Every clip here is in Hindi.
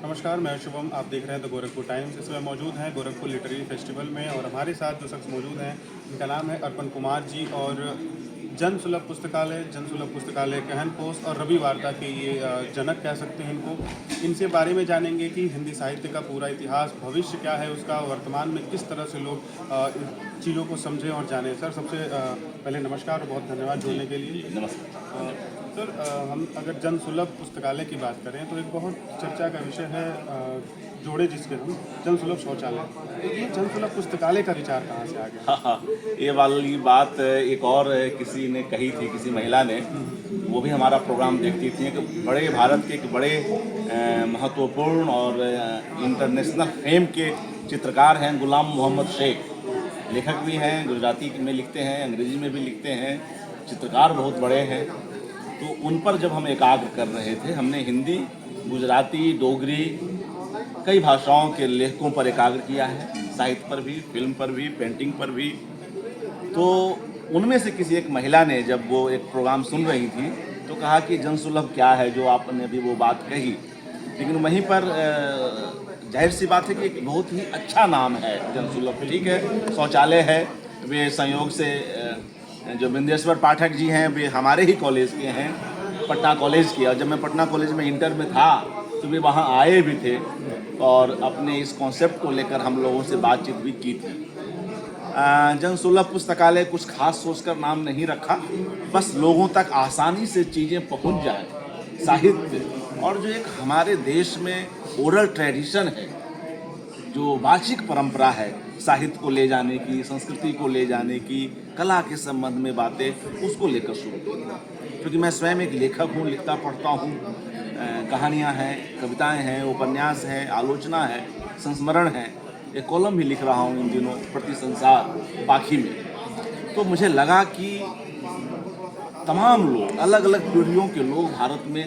नमस्कार, मैं शुभम। आप देख रहे हैं द गोरखपुर टाइम्स। इस समय मौजूद हैं गोरखपुर लिटरेरी फेस्टिवल में और हमारे साथ जो शख्स मौजूद हैं इनका नाम है अर्पण कुमार जी और जन सुलभ पुस्तकालय कहन पोस्ट और रवि वार्ता के ये जनक कह सकते हैं इनको। इनसे बारे में जानेंगे कि हिंदी साहित्य का पूरा इतिहास, भविष्य क्या है उसका, वर्तमान में किस तरह से लोग इन चीज़ों को समझें और जानें। सर, सबसे पहले नमस्कार और बहुत धन्यवाद जुड़ने के लिए। नमस्कार। सर, हम अगर जन सुलभ पुस्तकालय की बात करें तो एक बहुत चर्चा का विषय है, जोड़े जिसके हम जन सुलभ शौचालय। तो ये जन सुलभ पुस्तकालय का विचार कहाँ से आ गया? हाँ, ये वाली बात एक और किसी ने कही थी, किसी महिला ने। वो भी हमारा प्रोग्राम देखती थी कि बड़े भारत के एक बड़े महत्वपूर्ण और इंटरनेशनल फेम के चित्रकार हैं गुलाम मोहम्मद शेख। लेखक भी हैं, गुजराती में लिखते हैं, अंग्रेजी में भी लिखते हैं, चित्रकार बहुत बड़े हैं। तो उन पर जब हम एकाग्र कर रहे थे, हमने हिंदी, गुजराती, डोगरी कई भाषाओं के लेखकों पर एकाग्र किया है, साहित्य पर भी, फिल्म पर भी, पेंटिंग पर भी। तो उनमें से किसी एक महिला ने जब वो एक प्रोग्राम सुन रही थी तो कहा कि जन सुलभ क्या है, जो आपने अभी वो बात कही। लेकिन वहीं पर जाहिर सी बात है कि एक बहुत ही अच्छा नाम है जन सुलभ। ठीक है, शौचालय है। वे संयोग से जो बिंदेश्वर पाठक जी हैं वे हमारे ही कॉलेज के हैं, पटना कॉलेज के। और जब मैं पटना कॉलेज में इंटर में था तो वे वहाँ आए भी थे और अपने इस कॉन्सेप्ट को लेकर हम लोगों से बातचीत भी की थी। जन सुलभ पुस्तकालय कुछ खास सोचकर नाम नहीं रखा, बस लोगों तक आसानी से चीज़ें पहुँच जाए, साहित्य और जो एक हमारे देश में ओरल ट्रेडिशन है, जो वाचिक परंपरा है, साहित्य को ले जाने की, संस्कृति को ले जाने की, कला के संबंध में बातें, उसको लेकर शुरू किया। क्योंकि मैं स्वयं एक लेखक हूँ, लिखता पढ़ता हूँ, कहानियाँ हैं, कविताएं हैं, उपन्यास हैं, आलोचना है, संस्मरण है। एक कॉलम भी लिख रहा हूँ इन दिनों प्रति संसार पाखी में। तो मुझे लगा कि तमाम लोग, अलग अलग पीढ़ियों के लोग भारत में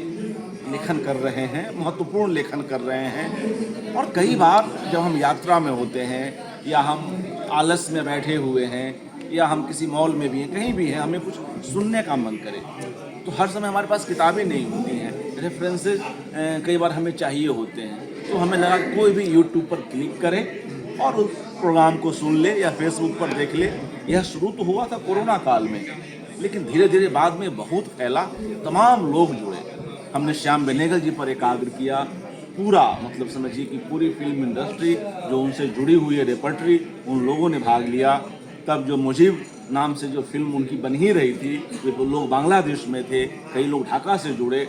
लेखन कर रहे हैं, महत्वपूर्ण लेखन कर रहे हैं। और कई बार जब हम यात्रा में होते हैं या हम आलस में बैठे हुए हैं या हम किसी मॉल में भी हैं, कहीं भी हैं, हमें कुछ सुनने का मन करे तो हर समय हमारे पास किताबें नहीं होती हैं, रेफरेंसेस कई बार हमें चाहिए होते हैं। तो हमें लगा कोई भी यूट्यूब पर क्लिक करे और उस प्रोग्राम को सुन ले या फेसबुक पर देख ले। यह शुरू तो हुआ था कोरोना काल में, लेकिन धीरे धीरे बाद में बहुत फैला, तमाम लोग जुड़े। हमने श्याम बेनेगल जी पर एकाग्र किया, पूरा मतलब समझिए कि पूरी फिल्म इंडस्ट्री जो उनसे जुड़ी हुई है, रेपर्टरी, उन लोगों ने भाग लिया। तब जो मुजीब नाम से जो फिल्म उनकी बन ही रही थी, वे लोग बांग्लादेश में थे, कई लोग ढाका से जुड़े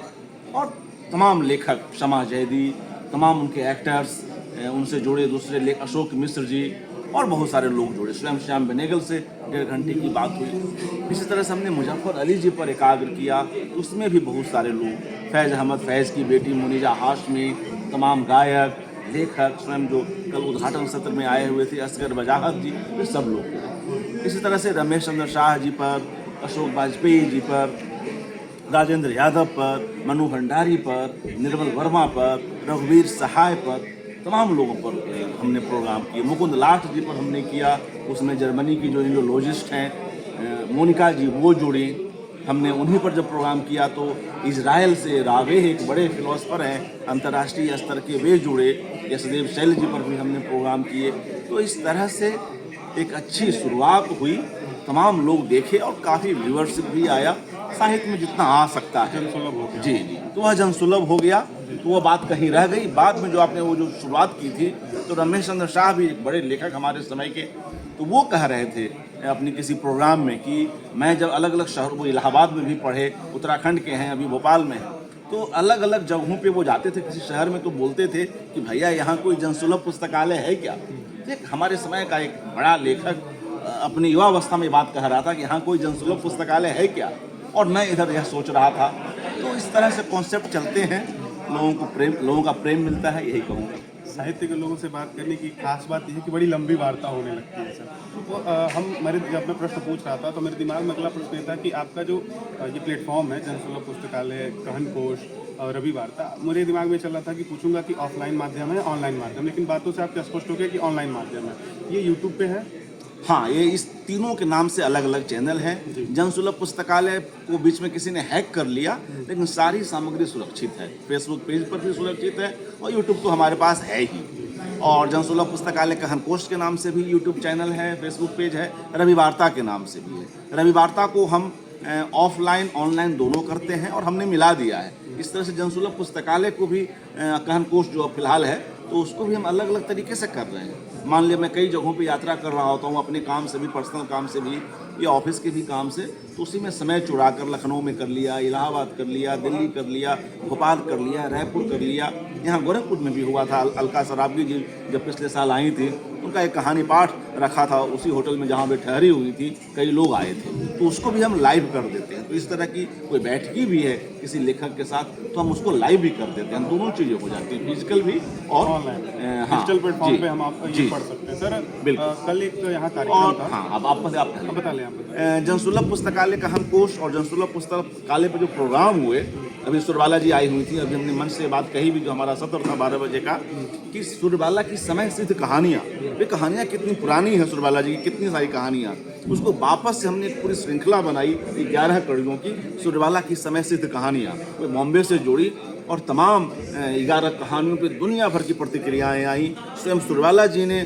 और तमाम लेखक, शमा जैदी, तमाम उनके एक्टर्स, उनसे जुड़े दूसरे लेखक अशोक मिश्र जी और बहुत सारे लोग जुड़े। स्वयं श्याम बेनेगल से 1.5 घंटे की बात हुई। इसी तरह से हमने मुजफ्फर अली जी पर एकाग्र किया, उसमें भी बहुत सारे लोग, फैज़ अहमद फैज़ की बेटी मुनीजा हाशमी, तमाम गायक, लेखक, स्वयं जो कल उद्घाटन सत्र में आए हुए थे असगर वजाहत जी, ये सब लोग। इसी तरह से रमेश चंद्र शाह जी पर, अशोक वाजपेयी जी पर, राजेंद्र यादव पर, मनु भंडारी पर, निर्मल वर्मा पर, रघुवीर सहाय पर, तमाम लोगों पर हमने प्रोग्राम किए। मुकुंद लाठ जी पर हमने किया, उसमें जर्मनी की जो इंडोलॉजिस्ट हैं मोनिका जी वो जुड़ी। हमने उन्हीं पर जब प्रोग्राम किया तो इजराइल से रावे एक बड़े फिलोसफर हैं अंतर्राष्ट्रीय स्तर के, वे जुड़े। यशदेव शैल जी पर भी हमने प्रोग्राम किए। तो इस तरह से एक अच्छी शुरुआत हुई, तमाम लोग देखे और काफ़ी व्यूअरशिप भी आया, साहित्य में जितना आ सकता है। जनसुलभ हो गया। जी जी, तो वह जनसुलभ हो गया। तो वह बात कहीं रह गई। बाद में जो आपने वो जो शुरुआत की थी, तो रमेश चंद्र शाह भी एक बड़े लेखक हमारे समय के, तो वो कह रहे थे अपनी किसी प्रोग्राम में कि मैं जब अलग अलग शहर, वो इलाहाबाद में भी पढ़े, उत्तराखंड के हैं, अभी भोपाल में हैं, तो अलग अलग जगहों पे वो जाते थे किसी शहर में, तो बोलते थे कि भैया यहाँ कोई जनसुलभ पुस्तकालय है क्या। एक हमारे समय का एक बड़ा लेखक अपनी युवावस्था में बात कह रहा था कि यहाँ कोई जनसुलभ पुस्तकालय है क्या, और मैं इधर यह सोच रहा था। तो इस तरह से कॉन्सेप्ट चलते हैं, लोगों का प्रेम मिलता है, यही कहूँगा। साहित्य के लोगों से बात करने की खास बात यह है कि बड़ी लंबी वार्ता होने लगती है सर। तो जब मैं प्रश्न पूछ रहा था तो मेरे दिमाग में अगला प्रश्न ये था कि आपका जो ये प्लेटफॉर्म है जन सुलभ पुस्तकालय, कहन कोश और रवि वार्ता, मेरे दिमाग में चल रहा था कि पूछूंगा कि ऑफलाइन माध्यम है, ऑनलाइन माध्यम, लेकिन बातों से आपका स्पष्ट हो गया कि ऑनलाइन माध्यम है। ये यूट्यूब पे है? हाँ, ये इस तीनों के नाम से अलग अलग चैनल है। जनसुलभ पुस्तकालय को बीच में किसी ने हैक कर लिया, लेकिन सारी सामग्री सुरक्षित है। फेसबुक पेज पर भी सुरक्षित है और यूट्यूब तो हमारे पास है ही। और जनसुलभ पुस्तकालय कहन कोश के नाम से भी यूट्यूब चैनल है, फेसबुक पेज है, रवि वार्ता के नाम से भी है। रवि वार्ता को हम ऑफलाइन ऑनलाइन दोनों करते हैं और हमने मिला दिया है। इस तरह से जनसुलभ पुस्तकालय को भी कहन कोश जो फिलहाल है तो उसको भी हम अलग अलग तरीके से कर रहे हैं। मान लिया मैं कई जगहों पे यात्रा कर रहा होता हूँ, अपने काम से भी, पर्सनल काम से भी या ऑफिस के भी काम से, तो उसी में समय चुरा कर लखनऊ में कर लिया, इलाहाबाद कर लिया, दिल्ली कर लिया, भोपाल कर लिया, रायपुर कर लिया, यहाँ गोरखपुर में भी हुआ था। अलका सराबगी जी जब पिछले साल आई थी, उनका एक कहानी पाठ रखा था उसी होटल में जहाँ वे ठहरी हुई थी, कई लोग आए थे, तो उसको भी हम लाइव कर देते हैं। तो इस तरह की कोई बैठकी भी है किसी लेखक के साथ तो हम उसको लाइव भी कर देते हैं। दोनों चीज़ें हो जाती हैं, फिजिकल भी और ऑनलाइन हाँ, डिजिटल प्लेटफॉर्म पे हम आप ये जी, पढ़ सकते हैं। सर बिल्कुल। कल एक तो यहाँ और कार्यक्रम था। हाँ, अब आप बता लें आप। जनसुलभ पुस्तकालय कहन कोश और जनसुलभ पुस्तकालय पे जो प्रोग्राम हुए, अभी सुरबाला जी आई हुई थी, अभी हमने मंच से बात कही भी, जो हमारा सत्र था 12 बजे का, कि सुरबाला की समय सिद्ध कहानियाँ, वे कहानियाँ कितनी पुरानी हैं, सुरबाला जी की कितनी सारी कहानियाँ, उसको वापस से हमने एक पूरी श्रृंखला बनाई 11 कड़ियों की, सुरबाला की समय सिद्ध कहानियाँ। वे बॉम्बे से जोड़ी और तमाम 11 कहानियों पे दुनिया भर की प्रतिक्रियाएँ आई। स्वयं सुरबाला जी ने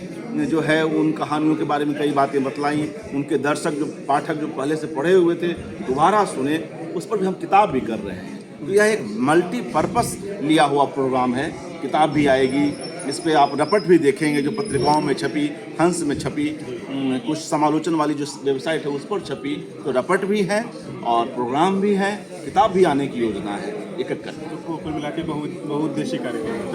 जो है उन कहानियों के बारे में कई बातें बतलाई। उनके दर्शक जो पाठक जो पहले से पढ़े हुए थे दोबारा सुने, उस पर भी हम किताब भी कर रहे हैं। तो यह एक मल्टीपर्पस लिया हुआ प्रोग्राम है। किताब भी आएगी, इस पे आप रपट भी देखेंगे जो पत्रिकाओं में छपी, हंस में छपी, कुछ समालोचन वाली जो वेबसाइट है उस पर छपी, तो रपट भी है और प्रोग्राम भी है, किताब भी आने की योजना है एक एक करके। तो कुल मिला के बहुउद्देशीय कार्यक्रम है।